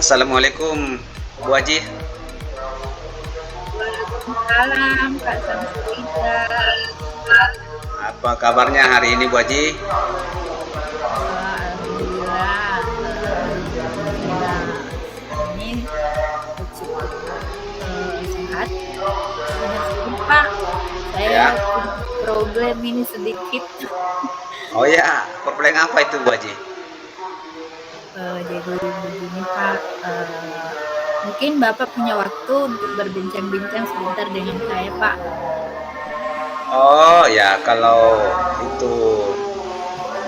Assalamualaikum Bu Haji. Waalaikumsalam Kak Samsudinda. Apa kabarnya hari ini Bu Haji? Alhamdulillah, hingga ini cukup sehat. Hanya sedih Pak, saya Ya. punya problem ini sedikit. Oh ya, problem apa itu Bu Haji? Jadi begini Pak, mungkin Bapak punya waktu untuk berbincang-bincang sebentar dengan saya Pak. Oh ya, kalau itu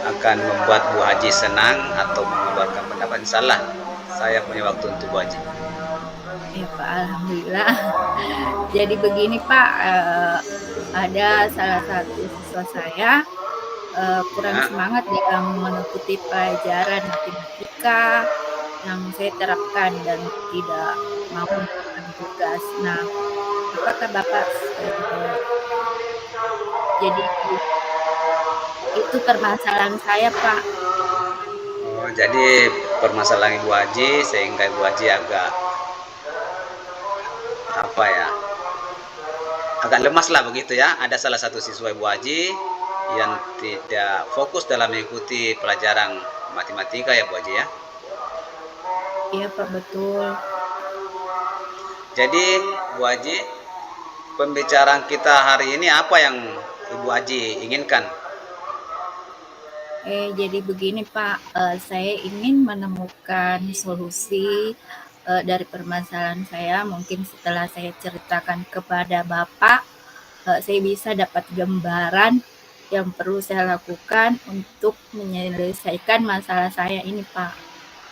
akan membuat Bu Haji senang atau mengeluarkan pendapat, salah. Saya punya waktu untuk Bu Haji. Ya Pak, alhamdulillah. Jadi begini Pak, ada salah satu siswa saya kurang Ya. semangat dalam mengikuti pelajaran matematika yang saya terapkan dan tidak mau melakukan tugas. Nah, apakah Bapak jadi itu permasalahan saya, Pak. Oh, jadi permasalahan Ibu Haji sehingga Ibu Haji agak apa ya? Agak lemas lah begitu ya. Ada salah satu siswa Ibu Haji yang tidak fokus dalam mengikuti pelajaran matematika ya Bu Haji ya. Iya, Pak, betul. Jadi Bu Haji, pembicaraan kita hari ini apa yang Ibu Haji inginkan? Jadi begini, Pak, saya ingin menemukan solusi dari permasalahan saya. Mungkin setelah saya ceritakan kepada Bapak, saya bisa dapat gambaran yang perlu saya lakukan untuk menyelesaikan masalah saya ini, Pak.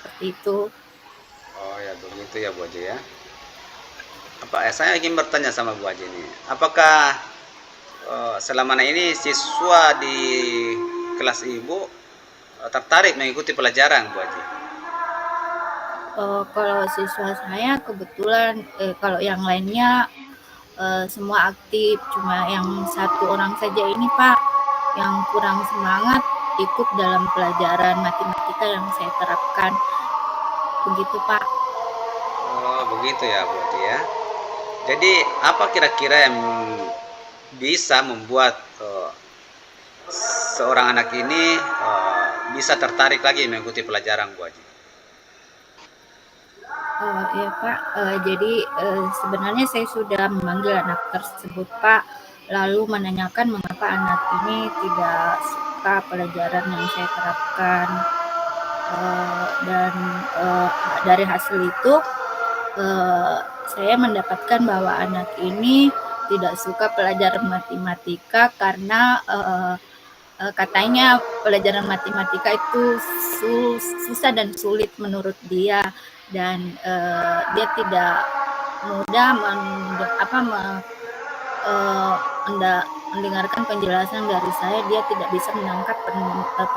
Seperti itu. Oh ya begitu ya Bu Haji ya. Saya ingin bertanya sama Bu Haji ini, apakah selama ini siswa di kelas Ibu tertarik mengikuti pelajaran Bu Haji? Kalau siswa saya kebetulan, kalau yang lainnya semua aktif, cuma yang satu orang saja ini Pak yang kurang semangat ikut dalam pelajaran matematika yang saya terapkan. Begitu Pak. Oh begitu ya Bu Haji ya. Jadi apa kira-kira yang bisa membuat seorang anak ini bisa tertarik lagi mengikuti pelajaran Bu Haji? Ya Pak, jadi sebenarnya saya sudah memanggil anak tersebut Pak, lalu menanyakan mengapa anak ini tidak suka pelajaran yang saya terapkan. Dan dari hasil itu saya mendapatkan bahwa anak ini tidak suka pelajaran matematika karena katanya pelajaran matematika itu susah dan sulit menurut dia, dan dia tidak mudah mendengarkan penjelasan dari saya. Dia tidak bisa menangkap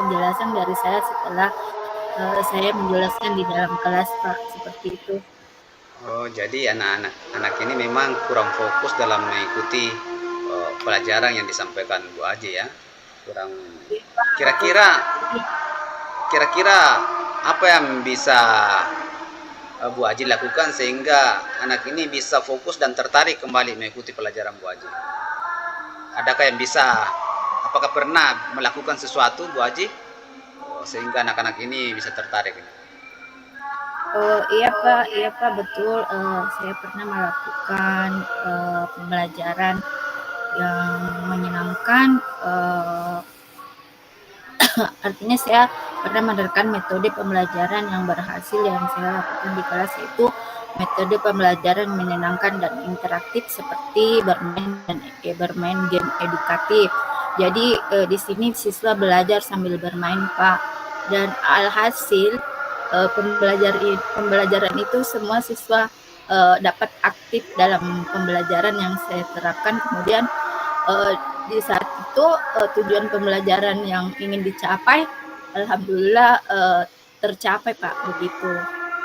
penjelasan dari saya setelah saya menjelaskan di dalam kelas Pak, seperti itu. Oh, jadi anak-anak ini memang kurang fokus dalam mengikuti pelajaran yang disampaikan Bu Haji ya. Kurang Iya, Pak, betul kira-kira sekali. kira-kira apa yang bisa Bu Haji lakukan sehingga anak ini bisa fokus dan tertarik kembali mengikuti pelajaran Bu Haji? Adakah yang bisa, apakah pernah melakukan sesuatu Bu Haji sehingga anak-anak ini bisa tertarik? Iya Pak, betul. Saya pernah melakukan pembelajaran yang menyenangkan. Artinya saya pernah menerapkan metode pembelajaran yang berhasil yang saya lakukan di kelas, yaitu metode pembelajaran menyenangkan dan interaktif seperti bermain game edukatif. Jadi di sini siswa belajar sambil bermain Pak, dan alhasil pembelajaran itu semua siswa dapat aktif dalam pembelajaran yang saya terapkan. Kemudian uh, di saat itu tujuan pembelajaran yang ingin dicapai alhamdulillah tercapai Pak, begitu.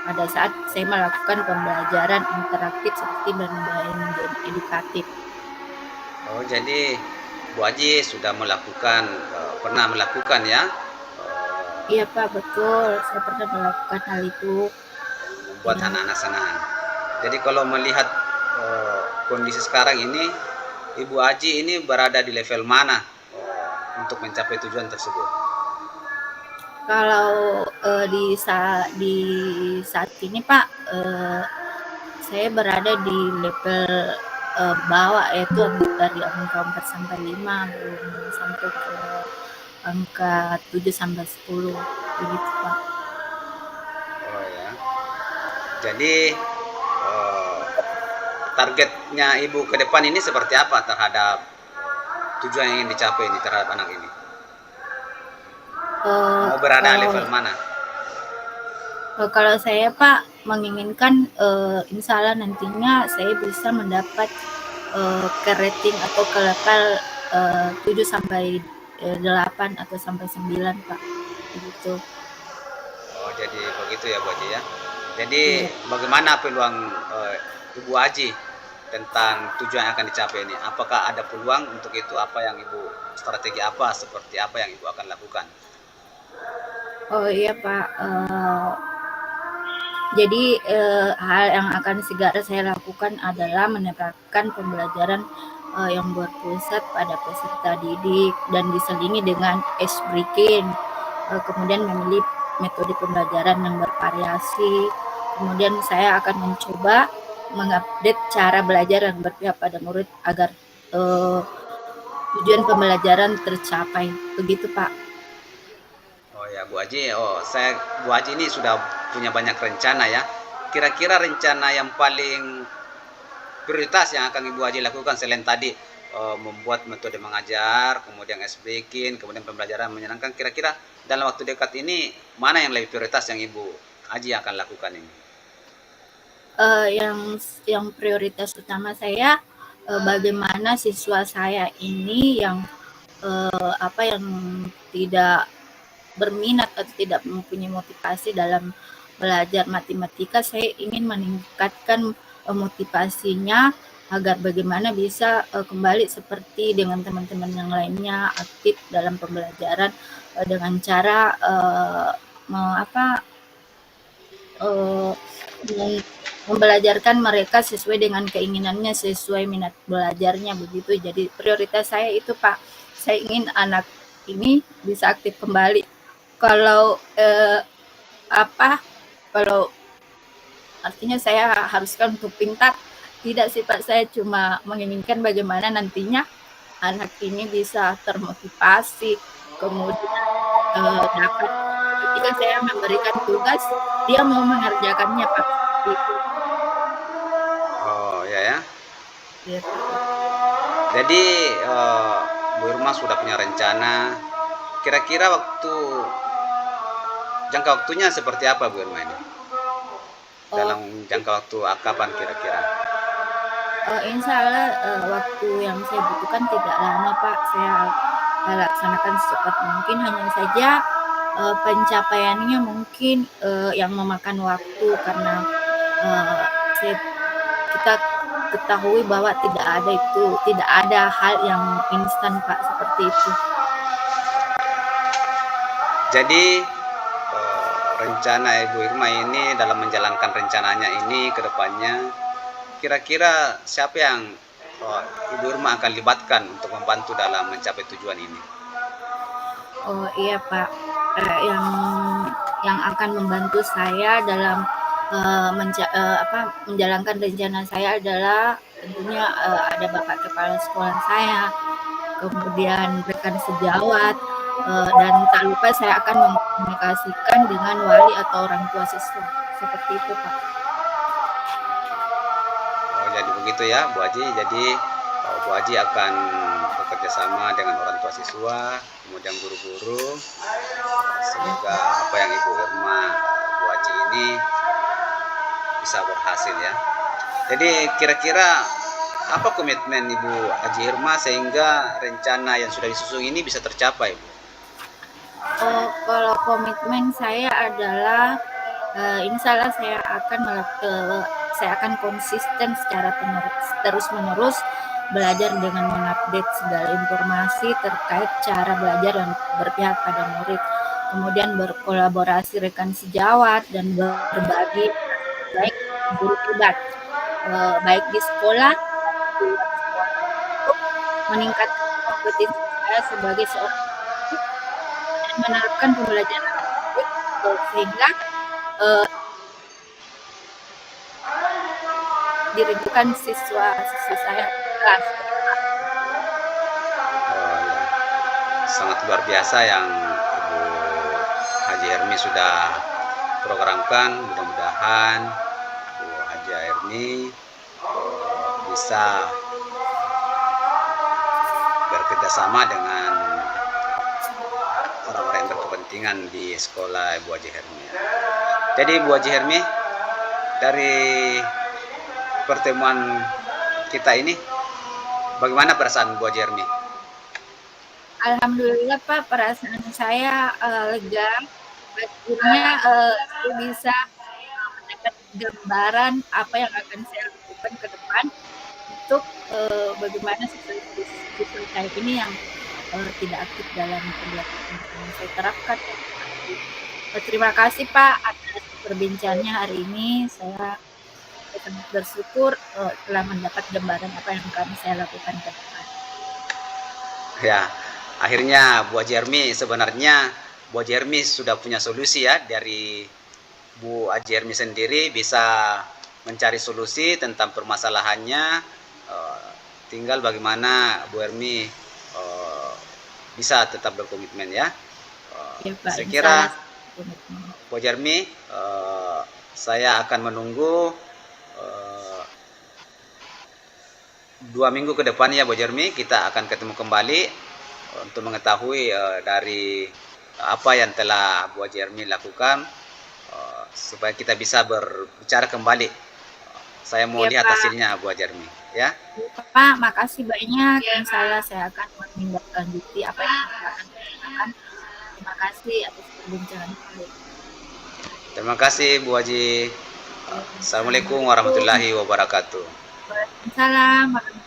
Pada saat saya melakukan pembelajaran interaktif seperti bermain game edukatif. Oh, jadi Bu Haji sudah melakukan, pernah melakukan ya. Iya Pak, betul. Saya pernah melakukan hal itu. buat anak-anak senang. Jadi kalau melihat kondisi sekarang ini, Ibu Aji ini berada di level mana untuk mencapai tujuan tersebut? Kalau di saat ini Pak, saya berada di level bawah, yaitu dari angka 4 sampai 5, belum sampai ke angka 7 sampai 10 begitu Pak. Oh ya. Jadi targetnya Ibu ke depan ini seperti apa terhadap tujuan yang ingin dicapai ini terhadap anak ini? Mau berada level mana? Kalau saya Pak menginginkan insya Allah nantinya saya bisa mendapat ke rating atau ke level 7 sampai 8 atau sampai 9 Pak, begitu. Oh, jadi begitu ya Bu Aji ya. Jadi bagaimana peluang Ibu Aji tentang tujuan yang akan dicapai ini? Apakah ada peluang untuk itu? Apa yang Ibu, strategi apa, seperti apa yang Ibu akan lakukan? Oh iya Pak, jadi hal yang akan segera saya lakukan adalah menerapkan pembelajaran yang berpusat pada peserta didik dan diselingi dengan ice breaking. Kemudian memilih metode pembelajaran yang bervariasi. Kemudian saya akan mencoba mengupdate cara belajar yang berpihak pada murid agar tujuan pembelajaran tercapai. Begitu Pak. Oh ya Bu Aji, Bu Aji ini sudah punya banyak rencana ya. Kira-kira rencana yang paling prioritas yang akan Ibu Aji lakukan selain tadi membuat metode mengajar, kemudian ice breaking, kemudian pembelajaran menyenangkan, kira-kira dalam waktu dekat ini mana yang lebih prioritas yang Ibu Aji akan lakukan ini? Yang prioritas utama saya bagaimana siswa saya ini yang yang tidak berminat atau tidak mempunyai motivasi dalam belajar matematika, saya ingin meningkatkan motivasinya agar bagaimana bisa kembali seperti dengan teman-teman yang lainnya aktif dalam pembelajaran dengan cara membelajarkan mereka sesuai dengan keinginannya, sesuai minat belajarnya begitu. Jadi prioritas saya itu Pak, saya ingin anak ini bisa aktif kembali. Kalau kalau artinya saya haruskan untuk pintar, tidak sih Pak, saya cuma menginginkan bagaimana nantinya anak ini bisa termotivasi, kemudian dapat ketika saya memberikan tugas, dia mau mengerjakannya Pak. Gitu. Oh ya ya. Ya. Jadi Bu Irma sudah punya rencana. Kira-kira jangka waktunya seperti apa Bu Irma ini? Dalam jangka waktu kapan kira-kira? Insya Allah waktu yang saya butuhkan tidak lama Pak, saya laksanakan secepat mungkin, hanya saja pencapaiannya mungkin yang memakan waktu karena kita ketahui bahwa tidak ada hal yang instan Pak, seperti itu. Jadi rencana Ibu Irma ini dalam menjalankan rencananya ini ke depannya, kira-kira siapa yang Ibu Irma akan libatkan untuk membantu dalam mencapai tujuan ini? Oh iya Pak, yang akan membantu saya dalam menjalankan rencana saya adalah tentunya ada Bapak Kepala Sekolah saya, kemudian rekan sejawat, dan tak lupa saya akan mengkomunikasikan dengan wali atau orang tua siswa. Seperti itu Pak. Oh jadi begitu ya Bu Haji. Jadi Bu Haji akan bekerja sama dengan orang tua siswa, kemudian guru-guru, semoga apa yang Ibu Irma Bu Haji ini bisa berhasil ya. Jadi kira-kira apa komitmen Ibu Haji Irma sehingga rencana yang sudah disusun ini bisa tercapai, Bu? Kalau komitmen saya adalah insya Allah saya akan konsisten secara terus-menerus belajar dengan mengupdate segala informasi terkait cara belajar yang berpihak pada murid, kemudian berkolaborasi rekan sejawat dan berbagi baik guru privat, baik di sekolah, di luar sekolah, untuk meningkatkan kompetensi saya sebagai seorang guru dan menerapkan pembelajaran tersebut, sehingga, eee, dirindukan siswa-siswi saya di kelas. Oh, ya. Sangat luar biasa yang Ibu Haji Hermi sudah programkan. Mudah-mudahan Bu Haji Hermi bisa bekerjasama dengan orang-orang yang berkepentingan di sekolah Ibu Haji Hermi. Jadi Bu Haji Hermi, dari pertemuan kita ini, bagaimana perasaan Bu Haji Hermi? Alhamdulillah Pak, perasaan saya, lega. Akhirnya, saya bisa mendapat gambaran apa yang akan saya lakukan ke depan untuk, bagaimana siswa-siswi saya ini yang, tidak aktif dalam pembelajaran yang saya terapkan ya. Terima kasih Pak atas perbincangannya hari ini. Saya sangat bersyukur, telah mendapat gambaran apa yang akan saya lakukan ke depan. Ya, akhirnya Bu Haji Hermi, sebenarnya Bu Haji Hermi sudah punya solusi ya. Dari Bu Haji Hermi sendiri bisa mencari solusi tentang permasalahannya. Tinggal bagaimana Bu Hermi bisa tetap berkomitmen ya. Ya Pak, Saya insya kira Allah komitmen. Bu Haji Hermi, saya akan menunggu 2 minggu ke depan ya Bu Haji Hermi, kita akan ketemu kembali untuk mengetahui dari apa yang telah Bu Haji Hermi lakukan, supaya kita bisa berbicara kembali. Saya mau Ya lihat Pak. hasilnya Bu Haji Hermi ya. Pak, makasih banyak. Insya Allah saya akan menindaklanjuti apa yang akan saya lakukan. Terima kasih atas perbincangan. Terima kasih Bu Haji. Assalamualaikum warahmatullahi wabarakatuh. Waalaikumsalam warahmatullahi